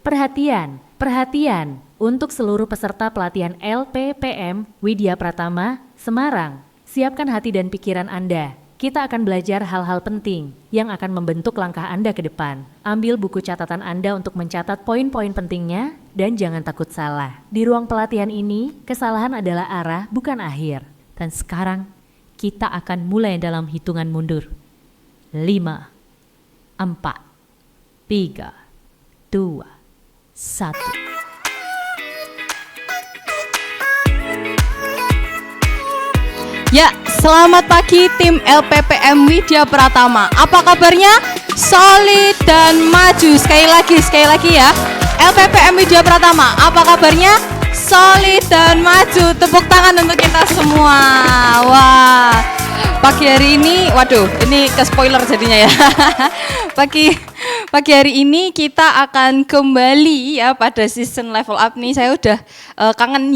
Perhatian, perhatian untuk seluruh peserta pelatihan LPPM Widya Pratama, Semarang. Siapkan hati dan pikiran Anda. Kita akan belajar hal-hal penting yang akan membentuk langkah Anda ke depan. Ambil buku catatan Anda untuk mencatat poin-poin pentingnya dan jangan takut salah. Di ruang pelatihan ini, kesalahan adalah arah bukan akhir. Dan sekarang, kita akan mulai dalam hitungan mundur. 5, 4, 3, 2, 1. Ya, selamat pagi tim LPPM Widya Pratama. Apa kabarnya? Solid dan maju. Sekali lagi ya. LPPM Widya Pratama, apa kabarnya? Solid dan maju. Tepuk tangan untuk kita semua. Wah, pagi hari ini, waduh, ini ke spoiler jadinya ya. Pagi hari ini kita akan kembali ya pada season level up nih. Saya udah kangen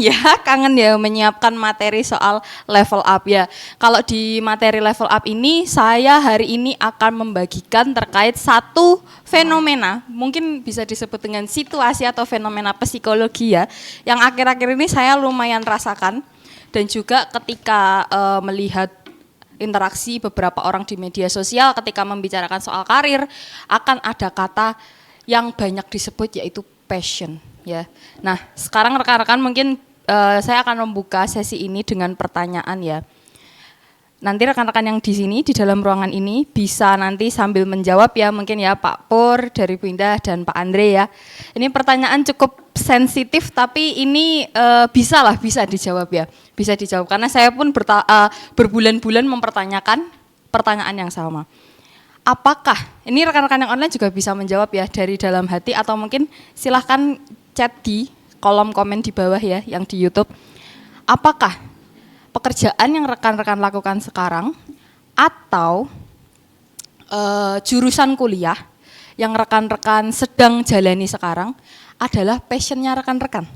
ya menyiapkan materi soal level up ya. Kalau di materi level up ini saya hari ini akan membagikan terkait satu fenomena, mungkin bisa disebut dengan situasi atau fenomena psikologi ya, yang akhir-akhir ini saya lumayan rasakan dan juga ketika melihat interaksi beberapa orang di media sosial ketika membicarakan soal karir, akan ada kata yang banyak disebut yaitu passion ya. Nah, sekarang rekan-rekan mungkin saya akan membuka sesi ini dengan pertanyaan ya. Nanti rekan-rekan yang di sini di dalam ruangan ini bisa nanti sambil menjawab ya, mungkin ya Pak Pur dari Bu Indah dan Pak Andre ya. Ini pertanyaan cukup sensitif tapi ini bisa dijawab ya. Bisa dijawab karena saya pun berbulan-bulan mempertanyakan pertanyaan yang sama. Apakah, ini rekan-rekan yang online juga bisa menjawab ya dari dalam hati atau mungkin silahkan chat di kolom komen di bawah ya yang di YouTube. Apakah pekerjaan yang rekan-rekan lakukan sekarang atau jurusan kuliah yang rekan-rekan sedang jalani sekarang adalah passionnya rekan-rekan?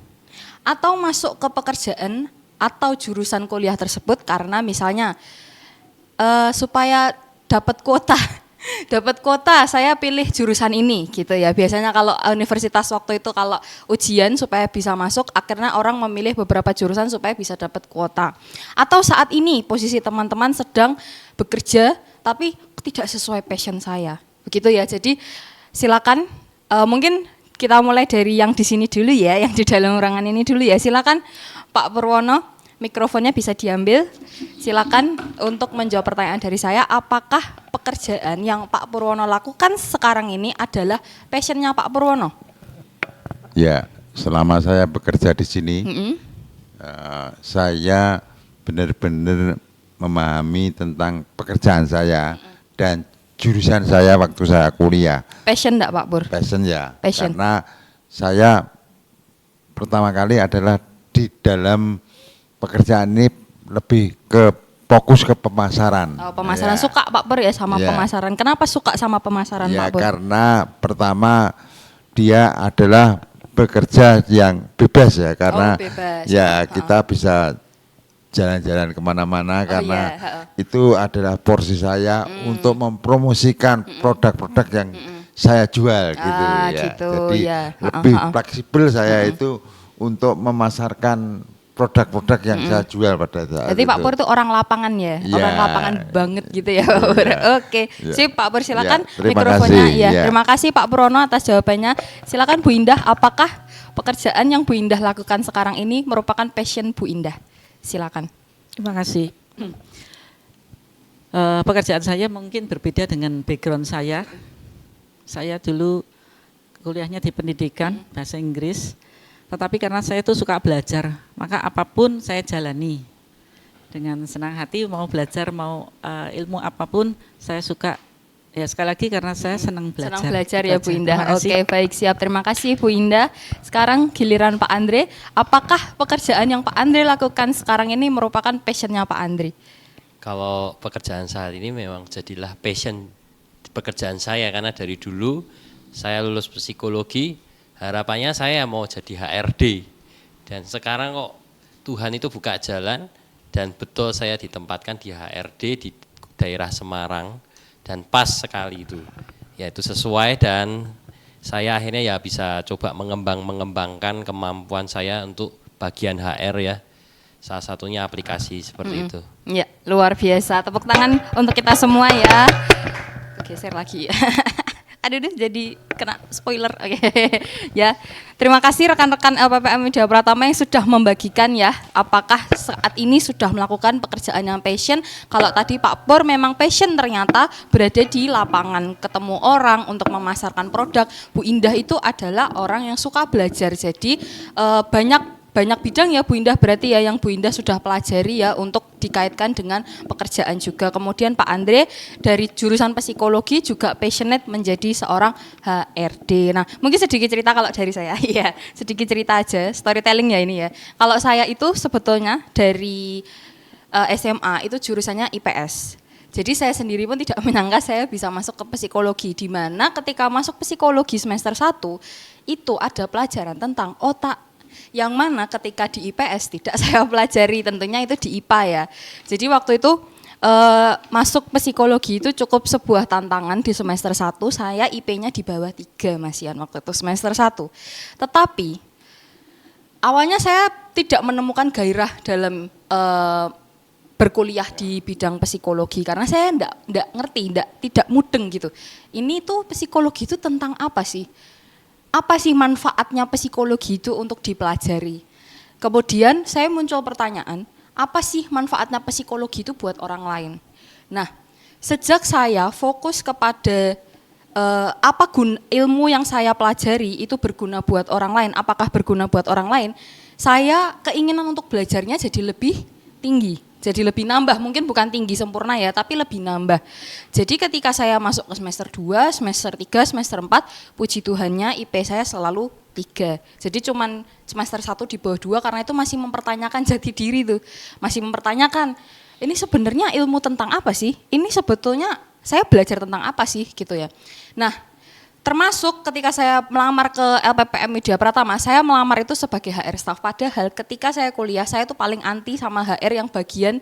Atau masuk ke pekerjaan atau jurusan kuliah tersebut karena misalnya supaya dapat kuota saya pilih jurusan ini gitu ya. Biasanya kalau universitas waktu itu kalau ujian supaya bisa masuk, akhirnya orang memilih beberapa jurusan supaya bisa dapat kuota. Atau saat ini posisi teman-teman sedang bekerja tapi tidak sesuai passion saya. Begitu ya. Jadi silakan mungkin kita mulai dari yang di sini dulu ya, yang di dalam ruangan ini dulu ya. Silakan Pak Purwono, mikrofonnya bisa diambil. Silakan untuk menjawab pertanyaan dari saya, apakah pekerjaan yang Pak Purwono lakukan sekarang ini adalah passionnya Pak Purwono? Ya, selama saya bekerja di sini, saya benar-benar memahami tentang pekerjaan saya dan jurusan saya waktu saya kuliah. Passion enggak Pak Pur? Passion ya, Passion. karena saya pertama kali adalah di dalam pekerjaan ini lebih ke fokus ke pemasaran. Oh, pemasaran. Ya. Suka Pak Pur ya sama Ya. pemasaran. Kenapa suka sama pemasaran Ya, Pak Pur? karena pertama dia adalah bekerja yang bebas ya, karena bebas. ya kita bisa jalan-jalan kemana-mana karena iya. itu adalah porsi saya untuk mempromosikan produk-produk yang saya jual gitu ya. Gitu, Jadi ya. lebih fleksibel saya itu untuk memasarkan produk-produk yang saya jual pada saat Jadi itu. Pak Pur itu orang lapangan ya, Ya. orang lapangan banget gitu ya Pak Pur. Ya. Oke, Ya. sip Pak Pur, silakan Ya, terima mikrofonnya. kasih. Ya. Ya. Terima kasih Pak Purwono atas jawabannya. Silakan Bu Indah, apakah pekerjaan yang Bu Indah lakukan sekarang ini merupakan passion Bu Indah? Silakan. Terima kasih. Pekerjaan saya mungkin berbeda dengan background saya. Saya dulu kuliahnya di pendidikan bahasa Inggris, tetapi karena saya itu suka belajar, maka apapun saya jalani dengan senang hati, mau belajar, mau ilmu apapun saya suka. Ya sekali lagi karena saya senang belajar. Senang belajar ya Bu Indah. Terima kasih. Oke, baik, siap. Terima kasih Bu Indah. Sekarang giliran Pak Andre. Apakah pekerjaan yang Pak Andre lakukan sekarang ini merupakan passionnya Pak Andre? Kalau pekerjaan saat ini memang jadilah passion pekerjaan saya karena dari dulu saya lulus psikologi, harapannya saya mau jadi HRD. Dan sekarang kok Tuhan itu buka jalan dan betul saya ditempatkan di HRD di daerah Semarang dan pas sekali itu. Ya itu sesuai dan saya akhirnya ya bisa coba mengembangkan kemampuan saya untuk bagian HR ya. Salah satunya aplikasi seperti itu. Ya, luar biasa. Tepuk tangan untuk kita semua ya. Geser lagi. Aduh deh, jadi kena spoiler. Oke. Ya. Terima kasih rekan-rekan LPPM Widya Pratama yang sudah membagikan ya, apakah saat ini sudah melakukan pekerjaan yang passion. Kalau tadi Pak Pur memang passion ternyata berada di lapangan, ketemu orang untuk memasarkan produk. Bu Indah itu adalah orang yang suka belajar. Jadi banyak bidang ya Bu Indah, berarti ya yang Bu Indah sudah pelajari ya untuk dikaitkan dengan pekerjaan juga. Kemudian Pak Andre dari jurusan psikologi juga passionate menjadi seorang HRD. Nah, mungkin sedikit cerita kalau dari saya. Iya, sedikit cerita aja, storytelling ya ini ya. Kalau saya itu sebetulnya dari SMA itu jurusannya IPS. Jadi saya sendiri pun tidak menyangka saya bisa masuk ke psikologi, di mana ketika masuk psikologi semester 1 itu ada pelajaran tentang otak, yang mana ketika di IPS tidak saya pelajari, tentunya itu di IPA ya. Jadi waktu itu masuk psikologi itu cukup sebuah tantangan. Di semester 1 saya IP-nya di bawah 3 Mas Ian waktu itu semester 1. Tetapi awalnya saya tidak menemukan gairah dalam berkuliah di bidang psikologi karena saya enggak ngerti, tidak mudeng gitu. Ini tuh psikologi itu tentang apa sih? Apa sih manfaatnya psikologi itu untuk dipelajari? Kemudian saya muncul pertanyaan, apa sih manfaatnya psikologi itu buat orang lain? Nah, sejak saya fokus kepada ilmu yang saya pelajari itu berguna buat orang lain, apakah berguna buat orang lain, saya keinginan untuk belajarnya jadi lebih tinggi. Jadi lebih nambah, mungkin bukan tinggi sempurna ya, tapi lebih nambah. Jadi ketika saya masuk ke semester 2, semester 3, semester 4, puji Tuhannya IP saya selalu 3. Jadi cuman semester 1 di bawah 2 karena itu masih mempertanyakan jati diri tuh. Masih mempertanyakan, ini sebenarnya ilmu tentang apa sih? Ini sebetulnya saya belajar tentang apa sih gitu ya. Nah, termasuk ketika saya melamar ke LPPM Widya Pratama, saya melamar itu sebagai HR staff. Padahal ketika saya kuliah, saya itu paling anti sama HR yang bagian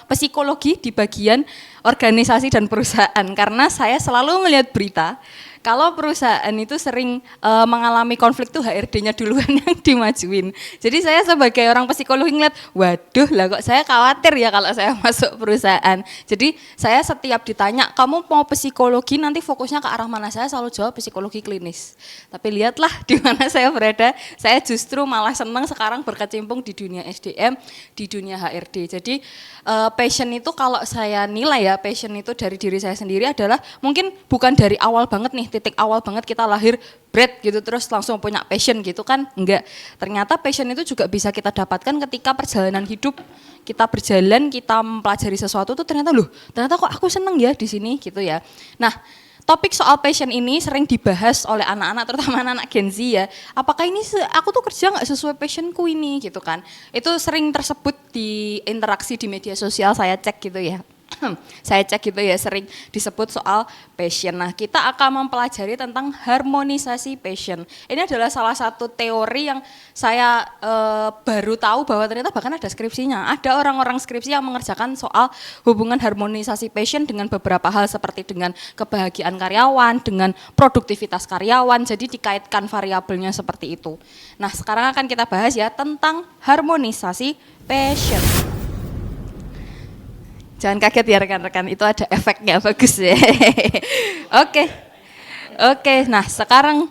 psikologi di bagian organisasi dan perusahaan. Karena saya selalu melihat berita, kalau perusahaan itu sering mengalami konflik tuh HRD-nya duluan yang dimajuin. Jadi saya sebagai orang psikologi ngeliat, waduh lah kok saya khawatir ya kalau saya masuk perusahaan. Jadi saya setiap ditanya, kamu mau psikologi nanti fokusnya ke arah mana, saya selalu jawab psikologi klinis. Tapi lihatlah di mana saya berada, saya justru malah senang sekarang berkecimpung di dunia SDM, di dunia HRD. Jadi passion itu kalau saya nilai ya, passion itu dari diri saya sendiri adalah mungkin bukan dari awal banget nih, titik awal banget kita lahir bread gitu terus langsung punya passion gitu kan, enggak. Ternyata passion itu juga bisa kita dapatkan ketika perjalanan hidup kita berjalan, kita mempelajari sesuatu tuh ternyata kok aku seneng ya di sini gitu ya. Nah, topik soal passion ini sering dibahas oleh anak-anak, terutama anak-anak Gen Z ya. Apakah ini aku tuh kerja nggak sesuai passionku ini gitu kan? Itu sering tersebut di interaksi di media sosial, saya cek gitu ya. Saya cek gitu ya, sering disebut soal passion. Nah, kita akan mempelajari tentang harmonisasi passion. Ini adalah salah satu teori yang saya baru tahu bahwa ternyata bahkan ada skripsinya. Ada orang-orang skripsi yang mengerjakan soal hubungan harmonisasi passion dengan beberapa hal seperti dengan kebahagiaan karyawan, dengan produktivitas karyawan. Jadi dikaitkan variabelnya seperti itu. Nah, sekarang akan kita bahas ya tentang harmonisasi passion. Jangan kaget ya rekan-rekan, itu ada efeknya bagus ya. Oke. Nah sekarang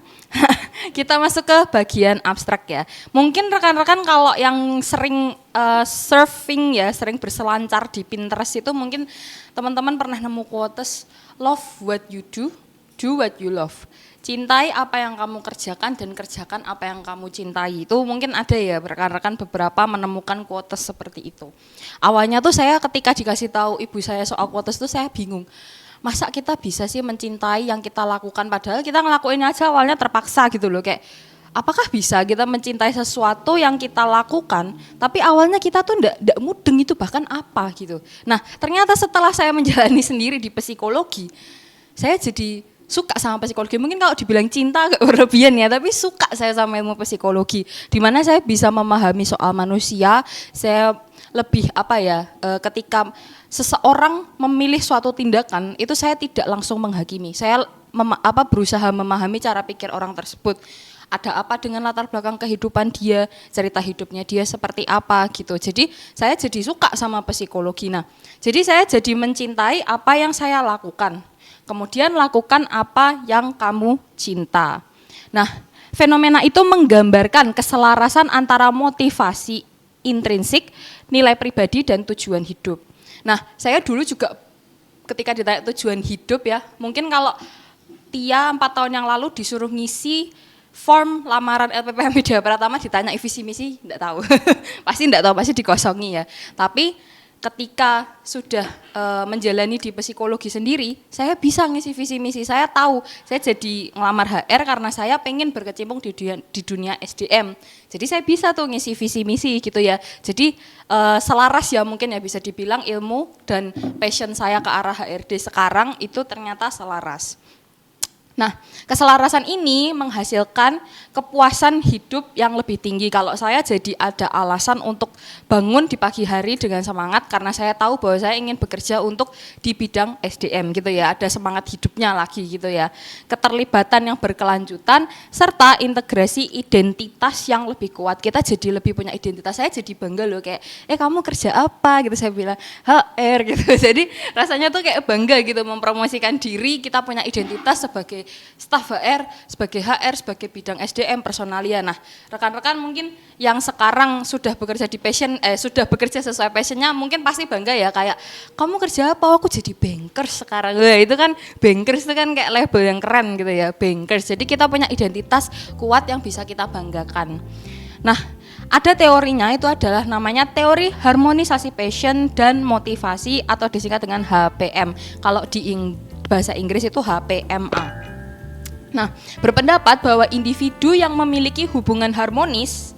kita masuk ke bagian abstrak ya. Mungkin rekan-rekan kalau yang sering surfing ya, sering berselancar di Pinterest itu mungkin teman-teman pernah nemu quotes, love what you do what you love. Cintai apa yang kamu kerjakan dan kerjakan apa yang kamu cintai. Itu mungkin ada ya rekan-rekan beberapa menemukan quotes seperti itu. Awalnya tuh saya ketika dikasih tahu ibu saya soal quotes tuh saya bingung. Masa kita bisa sih mencintai yang kita lakukan padahal kita ngelakuin aja awalnya terpaksa gitu loh, kayak apakah bisa kita mencintai sesuatu yang kita lakukan tapi awalnya kita tuh enggak mudeng itu bahkan apa gitu. Nah, ternyata setelah saya menjalani sendiri di psikologi, saya jadi suka sama psikologi. Mungkin kalau dibilang cinta agak berlebihan ya, tapi suka saya sama ilmu psikologi. Di mana saya bisa memahami soal manusia, saya lebih ketika seseorang memilih suatu tindakan, itu saya tidak langsung menghakimi. Saya berusaha memahami cara pikir orang tersebut. Ada apa dengan latar belakang kehidupan dia, cerita hidupnya dia seperti apa gitu. Jadi saya jadi suka sama psikologi. Nah, jadi saya jadi mencintai apa yang saya lakukan. Kemudian lakukan apa yang kamu cinta. Nah, fenomena itu menggambarkan keselarasan antara motivasi intrinsik, nilai pribadi, dan tujuan hidup. Nah, saya dulu juga ketika ditanya tujuan hidup ya, mungkin kalau Tia 4 tahun yang lalu disuruh ngisi form lamaran LPPM Widya Pratama ditanya visi misi, enggak tahu. Pasti enggak tahu, pasti dikosongi ya. Tapi ketika sudah menjalani di psikologi sendiri, saya bisa ngisi visi misi. Saya tahu, saya jadi ngelamar HR karena saya pengen berkecimpung di dunia SDM. Jadi saya bisa tuh ngisi visi misi gitu ya. Jadi selaras ya mungkin ya bisa dibilang ilmu dan passion saya ke arah HRD sekarang itu ternyata selaras. Nah, keselarasan ini menghasilkan kepuasan hidup yang lebih tinggi. Kalau saya jadi ada alasan untuk bangun di pagi hari dengan semangat karena saya tahu bahwa saya ingin bekerja untuk di bidang SDM gitu ya. Ada semangat hidupnya lagi gitu ya. Keterlibatan yang berkelanjutan serta integrasi identitas yang lebih kuat. Kita jadi lebih punya identitas. Saya jadi bangga loh kayak, kamu kerja apa gitu, saya bilang HR gitu. Jadi rasanya tuh kayak bangga gitu mempromosikan diri, kita punya identitas sebagai staf HR, sebagai HR, sebagai bidang SDM, personalia. Nah, rekan-rekan mungkin yang sekarang sudah bekerja di sudah bekerja sesuai passionnya, mungkin pasti bangga ya kayak, kamu kerja apa? Aku jadi bankers sekarang. Wah, itu kan bankers itu kan kayak label yang keren gitu ya, bankers. Jadi kita punya identitas kuat yang bisa kita banggakan. Nah, ada teorinya itu adalah namanya teori harmonisasi passion dan motivasi atau disingkat dengan HPM. Kalau di bahasa Inggris itu HPMA. Nah, berpendapat bahwa individu yang memiliki hubungan harmonis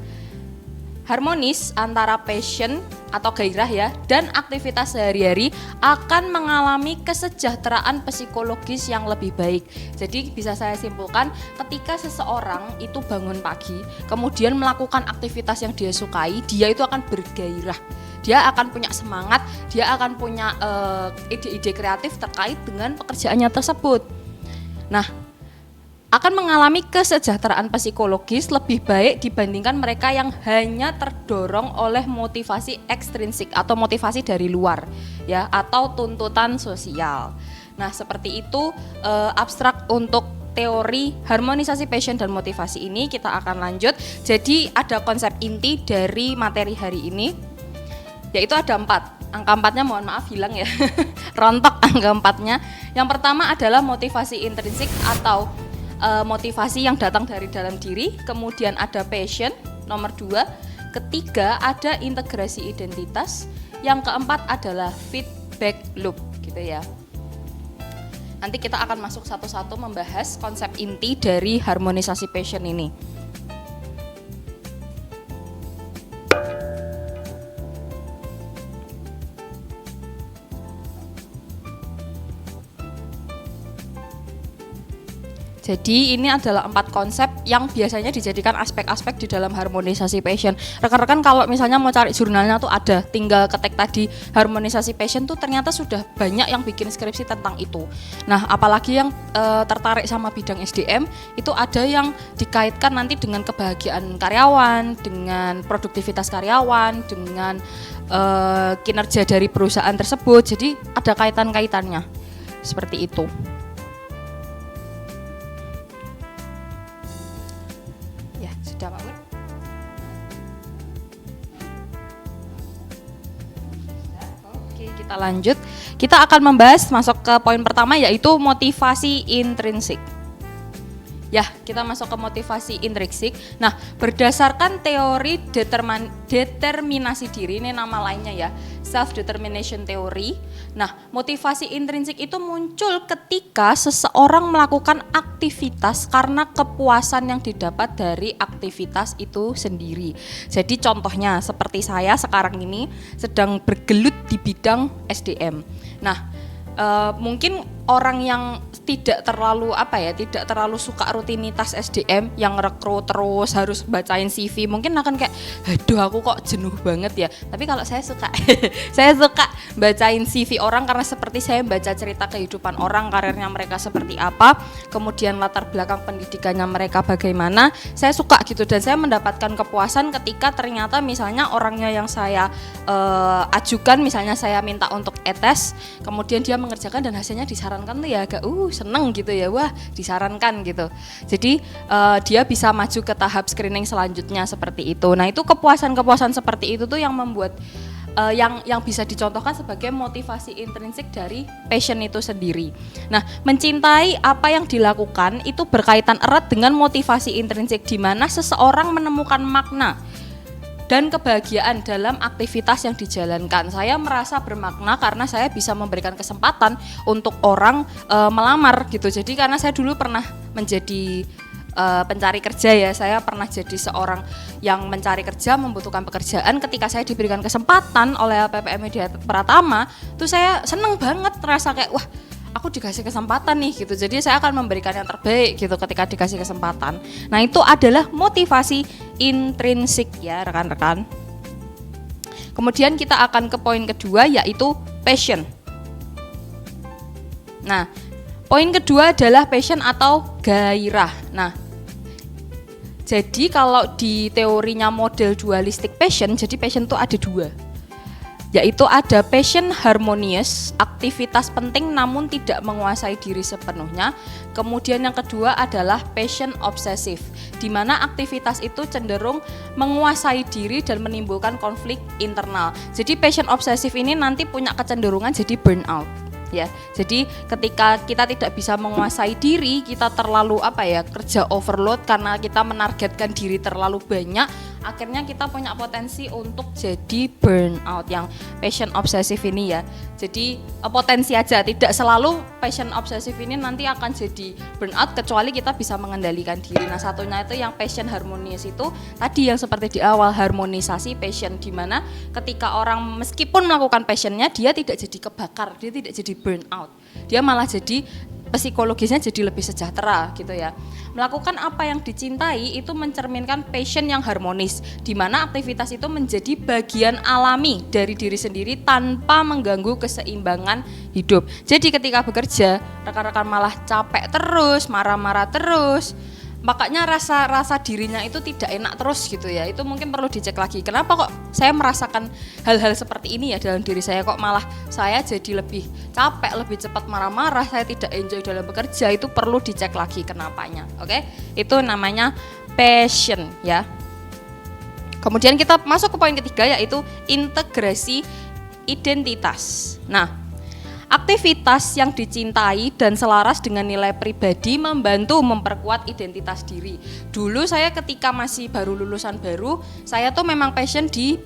antara passion atau gairah ya dan aktivitas sehari-hari akan mengalami kesejahteraan psikologis yang lebih baik. Jadi bisa saya simpulkan ketika seseorang itu bangun pagi kemudian melakukan aktivitas yang dia sukai, dia itu akan bergairah. Dia akan punya semangat, dia akan punya ide-ide kreatif terkait dengan pekerjaannya tersebut. Nah, akan mengalami kesejahteraan psikologis lebih baik dibandingkan mereka yang hanya terdorong oleh motivasi ekstrinsik atau motivasi dari luar ya atau tuntutan sosial. Nah, seperti itu abstrak untuk teori harmonisasi passion dan motivasi ini. Kita akan lanjut. Jadi ada konsep inti dari materi hari ini, yaitu ada 4. Angka 4-nya mohon maaf hilang ya, rontok angka 4-nya. Yang pertama adalah motivasi intrinsik atau motivasi yang datang dari dalam diri, kemudian ada passion, nomor 2, ketiga ada integrasi identitas, yang keempat adalah feedback loop gitu ya. Nanti kita akan masuk satu-satu membahas konsep inti dari harmonisasi passion ini. Jadi ini adalah 4 konsep yang biasanya dijadikan aspek-aspek di dalam harmonisasi passion. Rekan-rekan kalau misalnya mau cari jurnalnya tuh ada, tinggal ketik tadi harmonisasi passion tuh ternyata sudah banyak yang bikin skripsi tentang itu. Nah, apalagi yang tertarik sama bidang SDM, itu ada yang dikaitkan nanti dengan kebahagiaan karyawan, dengan produktivitas karyawan, dengan kinerja dari perusahaan tersebut. Jadi ada kaitan-kaitannya seperti itu. Sudah Pak Bud? Oke, kita lanjut. Kita akan membahas masuk ke poin pertama yaitu motivasi intrinsik. Ya, kita masuk ke motivasi intrinsik. Nah, berdasarkan teori determinasi diri, ini nama lainnya ya, self-determination theory. Nah, motivasi intrinsik itu muncul ketika seseorang melakukan aktivitas karena kepuasan yang didapat dari aktivitas itu sendiri. Jadi contohnya seperti saya sekarang ini sedang bergelut di bidang SDM. Nah, mungkin orang yang tidak terlalu tidak terlalu suka rutinitas SDM yang rekrut terus harus bacain CV, mungkin akan kayak, aduh aku kok jenuh banget ya. Tapi kalau saya suka, saya suka bacain CV orang karena seperti saya baca cerita kehidupan orang, karirnya mereka seperti apa, kemudian latar belakang pendidikannya mereka bagaimana, saya suka gitu. Dan saya mendapatkan kepuasan ketika ternyata misalnya orangnya yang saya ajukan, misalnya saya minta untuk e-tes, kemudian dia mengerjakan dan hasilnya disarankan tuh ya agak seneng gitu ya, wah disarankan gitu. Jadi dia bisa maju ke tahap screening selanjutnya seperti itu. Nah itu kepuasan-kepuasan seperti itu tuh yang membuat yang bisa dicontohkan sebagai motivasi intrinsik dari passion itu sendiri. Nah mencintai apa yang dilakukan itu berkaitan erat dengan motivasi intrinsik, di mana seseorang menemukan makna dan kebahagiaan dalam aktivitas yang dijalankan. Saya merasa bermakna karena saya bisa memberikan kesempatan untuk orang melamar gitu. Jadi karena saya dulu pernah menjadi pencari kerja ya, saya pernah jadi seorang yang mencari kerja, membutuhkan pekerjaan. Ketika saya diberikan kesempatan oleh PPM Media Pratama, tuh saya seneng banget, merasa kayak wah aku dikasih kesempatan nih gitu. Jadi saya akan memberikan yang terbaik gitu ketika dikasih kesempatan. Nah itu adalah motivasi intrinsik ya rekan-rekan. Kemudian kita akan ke poin kedua, yaitu passion. Nah poin kedua adalah passion atau gairah. Nah jadi kalau di teorinya model dualistik passion, jadi passion itu ada dua, yaitu ada passion harmonious, aktivitas penting namun tidak menguasai diri sepenuhnya. Kemudian yang kedua adalah passion obsesif, di mana aktivitas itu cenderung menguasai diri dan menimbulkan konflik internal. Jadi passion obsesif ini nanti punya kecenderungan jadi burnout. Ya, jadi ketika kita tidak bisa menguasai diri, kita terlalu kerja overload karena kita menargetkan diri terlalu banyak, akhirnya kita punya potensi untuk jadi burnout yang passion obsesif ini ya. Jadi potensi aja, tidak selalu passion obsesif ini nanti akan jadi burnout kecuali kita bisa mengendalikan diri. Nah satunya itu yang passion harmonious, itu tadi yang seperti di awal, harmonisasi passion, di mana ketika orang meskipun melakukan passionnya dia tidak jadi kebakar, dia tidak jadi burnout, dia malah jadi psikologisnya jadi lebih sejahtera gitu ya. Melakukan apa yang dicintai itu mencerminkan passion yang harmonis, di mana aktivitas itu menjadi bagian alami dari diri sendiri tanpa mengganggu keseimbangan hidup. Jadi ketika bekerja, rekan-rekan malah capek terus, marah-marah terus, makanya rasa dirinya itu tidak enak terus gitu ya. Itu mungkin perlu dicek lagi, kenapa kok saya merasakan hal-hal seperti ini ya dalam diri saya, kok malah saya jadi lebih capek, lebih cepat marah-marah, saya tidak enjoy dalam bekerja. Itu perlu dicek lagi kenapanya. Oke, itu namanya passion ya. Kemudian kita masuk ke poin ketiga, yaitu integrasi identitas. Nah, aktivitas yang dicintai dan selaras dengan nilai pribadi membantu memperkuat identitas diri. Dulu saya ketika masih baru lulusan baru, saya tuh memang passion di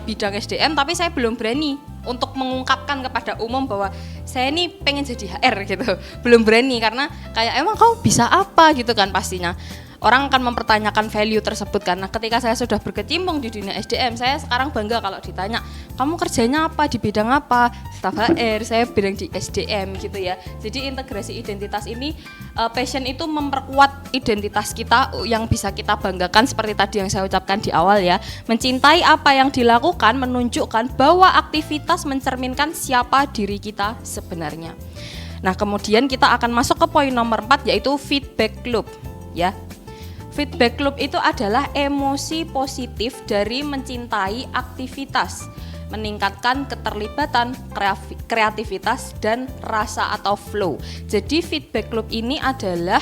bidang SDM, tapi saya belum berani untuk mengungkapkan kepada umum bahwa saya ini pengen jadi HR gitu. Belum berani karena kayak emang kau bisa apa gitu kan pastinya. Orang akan mempertanyakan value tersebut. Karena ketika saya sudah berkecimpung di dunia SDM, saya sekarang bangga kalau ditanya, kamu kerjanya apa, di bidang apa, staf HR, saya bidang di SDM gitu ya. Jadi integrasi identitas ini, passion itu memperkuat identitas kita yang bisa kita banggakan seperti tadi yang saya ucapkan di awal ya. Mencintai apa yang dilakukan menunjukkan bahwa aktivitas mencerminkan siapa diri kita sebenarnya. Nah kemudian kita akan masuk ke poin nomor 4, yaitu feedback loop ya. Feedback loop itu adalah emosi positif dari mencintai aktivitas, meningkatkan keterlibatan, kreativitas, dan rasa atau flow. Jadi feedback loop ini adalah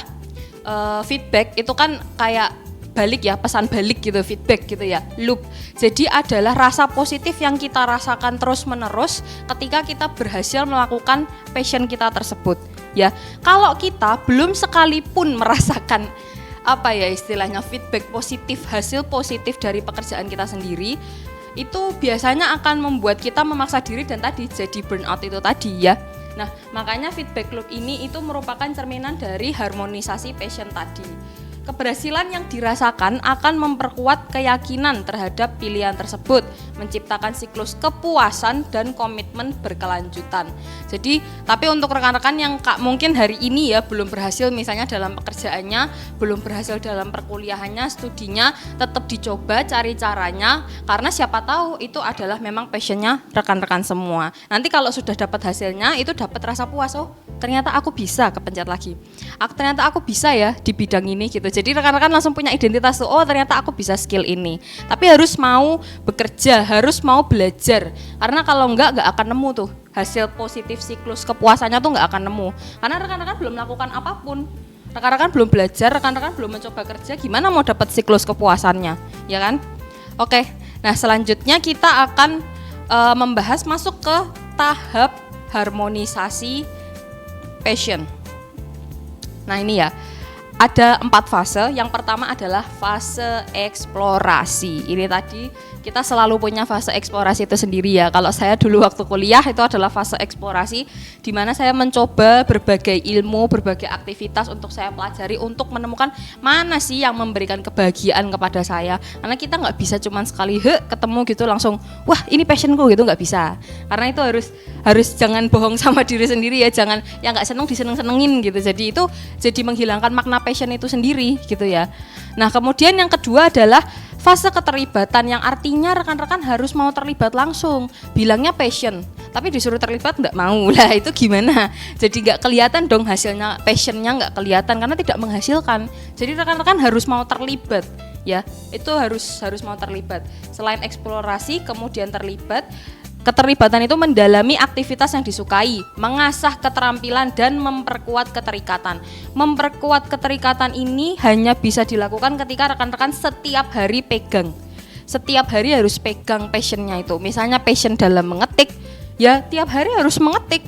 feedback itu kan kayak balik ya, pesan balik gitu, feedback gitu ya, loop. Jadi adalah rasa positif yang kita rasakan terus menerus ketika kita berhasil melakukan passion kita tersebut ya. Kalau kita belum sekalipun merasakan istilahnya feedback positif, hasil positif dari pekerjaan kita sendiri, itu biasanya akan membuat kita memaksa diri dan tadi jadi burnout itu tadi ya. Nah makanya feedback loop ini itu merupakan cerminan dari harmonisasi passion tadi. Keberhasilan yang dirasakan akan memperkuat keyakinan terhadap pilihan tersebut, menciptakan siklus kepuasan dan komitmen berkelanjutan. Jadi, tapi untuk rekan-rekan yang mungkin hari ini ya belum berhasil misalnya dalam pekerjaannya, belum berhasil dalam perkuliahannya, studinya, tetap dicoba cari caranya, karena siapa tahu itu adalah memang passionnya rekan-rekan semua. Nanti kalau sudah dapat hasilnya, itu dapat rasa puas, oh ternyata aku bisa, kepencet lagi. Ternyata aku bisa ya di bidang ini gitu. Jadi rekan-rekan langsung punya identitas tuh, oh ternyata aku bisa skill ini. Tapi harus mau bekerja, harus mau belajar. Karena kalau enggak akan nemu tuh hasil positif siklus kepuasannya tuh enggak akan nemu. Karena rekan-rekan belum melakukan apapun. Rekan-rekan belum belajar, rekan-rekan belum mencoba kerja, gimana mau dapat siklus kepuasannya, ya kan? Oke, nah selanjutnya kita akan membahas masuk ke tahap harmonisasi passion. Nah ini ya, ada 4 fase. Yang pertama adalah fase eksplorasi. Ini tadi kita selalu punya fase eksplorasi itu sendiri ya. Kalau saya dulu waktu kuliah itu adalah fase eksplorasi, di mana saya mencoba berbagai ilmu, berbagai aktivitas untuk saya pelajari untuk menemukan mana sih yang memberikan kebahagiaan kepada saya. Karena kita nggak bisa cuman sekali ketemu gitu langsung, wah ini passionku gitu, nggak bisa. Karena itu harus jangan bohong sama diri sendiri ya, jangan yang nggak seneng diseneng-senengin gitu. Jadi itu jadi menghilangkan makna passion itu sendiri gitu ya. Nah kemudian yang kedua adalah fase keterlibatan, yang artinya rekan-rekan harus mau terlibat langsung. Bilangnya passion, tapi disuruh terlibat nggak mau. Lah itu gimana? Jadi nggak kelihatan dong hasilnya, passionnya nggak kelihatan karena tidak menghasilkan. Jadi rekan-rekan harus mau terlibat. Ya, itu harus mau terlibat. Selain eksplorasi, kemudian terlibat. Keterlibatan itu mendalami aktivitas yang disukai, mengasah keterampilan dan memperkuat keterikatan. Memperkuat keterikatan ini hanya bisa dilakukan ketika rekan-rekan setiap hari pegang. Setiap hari harus pegang passionnya itu. Misalnya passion dalam mengetik, ya tiap hari harus mengetik.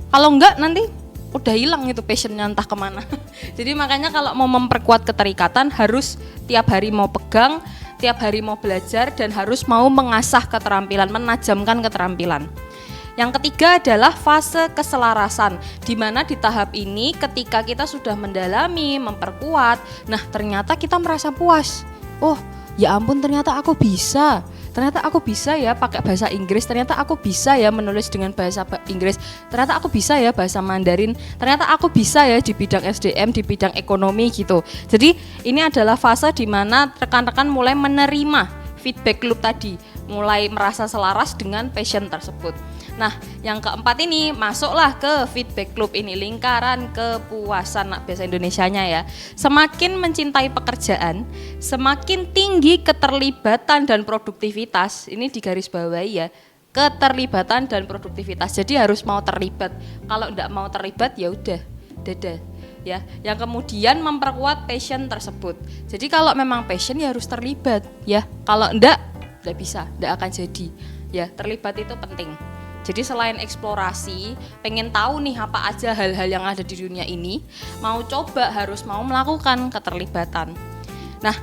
Kalau enggak nanti udah hilang itu passionnya entah kemana. Jadi makanya kalau mau memperkuat keterikatan harus tiap hari mau pegang, tiap hari mau belajar, dan harus mau mengasah keterampilan, menajamkan keterampilan. Yang ketiga adalah fase keselarasan, di mana di tahap ini ketika kita sudah mendalami, memperkuat, nah ternyata kita merasa puas. Oh ya ampun, ternyata aku bisa ya pakai bahasa Inggris, ternyata aku bisa ya menulis dengan bahasa Inggris, ternyata aku bisa ya bahasa Mandarin, ternyata aku bisa ya di bidang SDM, di bidang ekonomi gitu. Jadi ini adalah fase di mana rekan-rekan mulai menerima feedback loop tadi, mulai merasa selaras dengan passion tersebut. Nah, yang keempat ini masuklah ke feedback loop ini, lingkaran kepuasan bahasa Indonesianya ya. Semakin mencintai pekerjaan, semakin tinggi keterlibatan dan produktivitas. Ini digarisbawahi ya, keterlibatan dan produktivitas. Jadi harus mau terlibat. Kalau enggak mau terlibat ya udah, dadah. Ya, yang kemudian memperkuat passion tersebut. Jadi kalau memang passion ya harus terlibat ya. Kalau enggak bisa, enggak akan jadi. Ya, terlibat itu penting. Jadi selain eksplorasi, pengen tahu nih apa aja hal-hal yang ada di dunia ini, mau coba harus mau melakukan keterlibatan. Nah,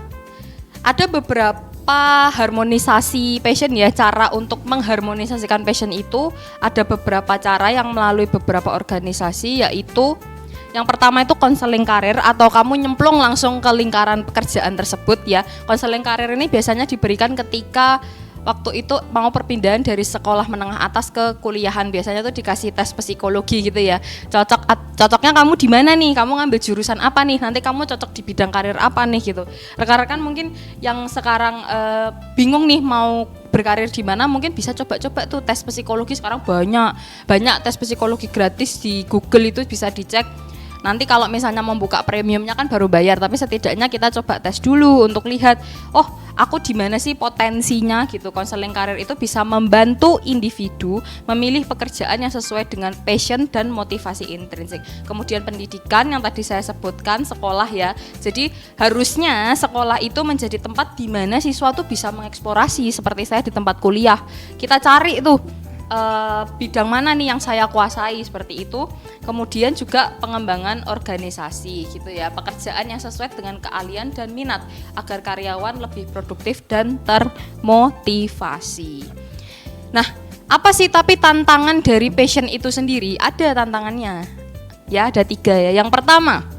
ada beberapa harmonisasi passion ya, cara untuk mengharmonisasikan passion itu ada beberapa cara yang melalui beberapa organisasi, yaitu yang pertama itu konseling karir atau kamu nyemplung langsung ke lingkaran pekerjaan tersebut ya. Konseling karir ini biasanya diberikan ketika waktu itu mau perpindahan dari sekolah menengah atas ke kuliahan, biasanya tuh dikasih tes psikologi gitu ya. Cocoknya kamu di mana nih? Kamu ngambil jurusan apa nih? Nanti kamu cocok di bidang karir apa nih gitu. Rekan-rekan mungkin yang sekarang bingung nih mau berkarir di mana, mungkin bisa coba-coba tuh tes psikologi. Sekarang banyak tes psikologi gratis di Google, itu bisa dicek. Nanti kalau misalnya membuka premiumnya kan baru bayar, tapi setidaknya kita coba tes dulu untuk lihat, oh aku di mana sih potensinya gitu. Konseling karir itu bisa membantu individu memilih pekerjaan yang sesuai dengan passion dan motivasi intrinsik. Kemudian pendidikan yang tadi saya sebutkan, sekolah ya. Jadi harusnya sekolah itu menjadi tempat di mana siswa tuh bisa mengeksplorasi, seperti saya di tempat kuliah. Kita cari tuh bidang mana nih yang saya kuasai, seperti itu. Kemudian juga pengembangan organisasi gitu ya, pekerjaan yang sesuai dengan keahlian dan minat agar karyawan lebih produktif dan termotivasi. Nah, apa sih tapi tantangan dari passion itu sendiri? Ada tantangannya ya, ada 3 ya. Yang pertama,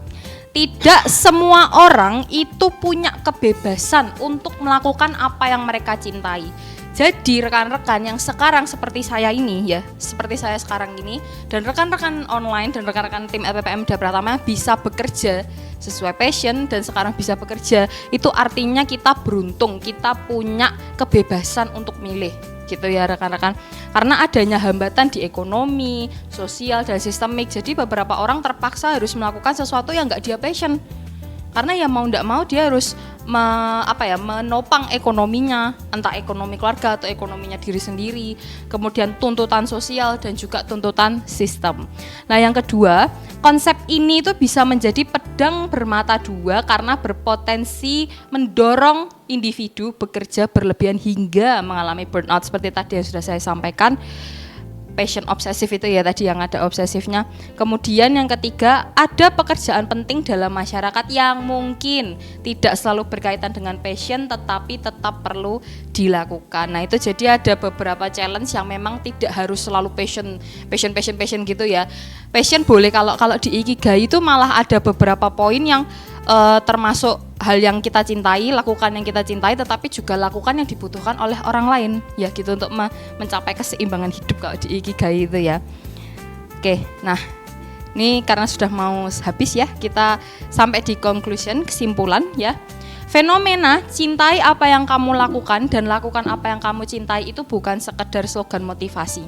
tidak semua orang itu punya kebebasan untuk melakukan apa yang mereka cintai. Jadi rekan-rekan yang sekarang seperti saya ini ya, seperti saya sekarang ini, dan rekan-rekan online dan rekan-rekan tim LPPM Widya Pratama bisa bekerja sesuai passion dan sekarang bisa bekerja, itu artinya kita beruntung, kita punya kebebasan untuk milih gitu ya rekan-rekan. Karena adanya hambatan di ekonomi, sosial, dan sistemik, jadi beberapa orang terpaksa harus melakukan sesuatu yang nggak dia passion. Karena ya mau nggak mau dia harus menopang ekonominya, entah ekonomi keluarga atau ekonominya diri sendiri, kemudian tuntutan sosial dan juga tuntutan sistem. Nah yang kedua, konsep ini itu bisa menjadi pedang bermata dua karena berpotensi mendorong individu bekerja berlebihan hingga mengalami burnout seperti tadi yang sudah saya sampaikan. Passion obsesif itu ya tadi yang ada obsesifnya. Kemudian yang ketiga, ada pekerjaan penting dalam masyarakat yang mungkin tidak selalu berkaitan dengan passion tetapi tetap perlu dilakukan. Nah itu jadi ada beberapa challenge yang memang tidak harus selalu passion gitu ya. Passion boleh, kalau di Ikigai itu malah ada beberapa poin yang termasuk hal yang kita cintai, lakukan yang kita cintai, tetapi juga lakukan yang dibutuhkan oleh orang lain ya gitu, untuk mencapai keseimbangan hidup kalau di Ikigai itu ya. Oke, nah ini karena sudah mau habis ya, kita sampai di conclusion, kesimpulan ya. Fenomena cintai apa yang kamu lakukan dan lakukan apa yang kamu cintai itu bukan sekedar slogan motivasi,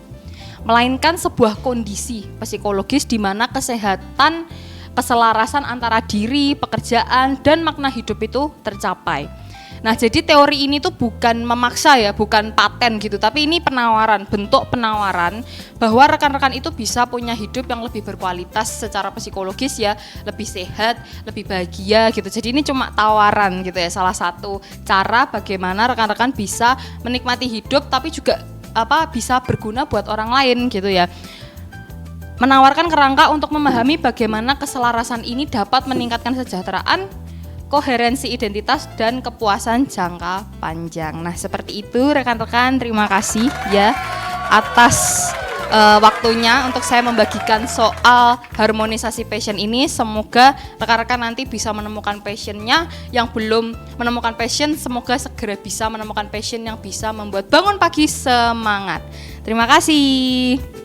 melainkan sebuah kondisi psikologis di mana kesehatan, keselarasan antara diri, pekerjaan, dan makna hidup itu tercapai. Nah jadi teori ini tuh bukan memaksa ya, bukan paten gitu, tapi ini penawaran, bentuk penawaran bahwa rekan-rekan itu bisa punya hidup yang lebih berkualitas secara psikologis ya, lebih sehat, lebih bahagia gitu. Jadi ini cuma tawaran gitu ya, salah satu cara bagaimana rekan-rekan bisa menikmati hidup tapi juga bisa berguna buat orang lain gitu ya. Menawarkan kerangka untuk memahami bagaimana keselarasan ini dapat meningkatkan kesejahteraan, koherensi identitas, dan kepuasan jangka panjang. Nah seperti itu rekan-rekan, terima kasih ya atas waktunya untuk saya membagikan soal harmonisasi passion ini. Semoga rekan-rekan nanti bisa menemukan passionnya, yang belum menemukan passion semoga segera bisa menemukan passion yang bisa membuat bangun pagi semangat. Terima kasih.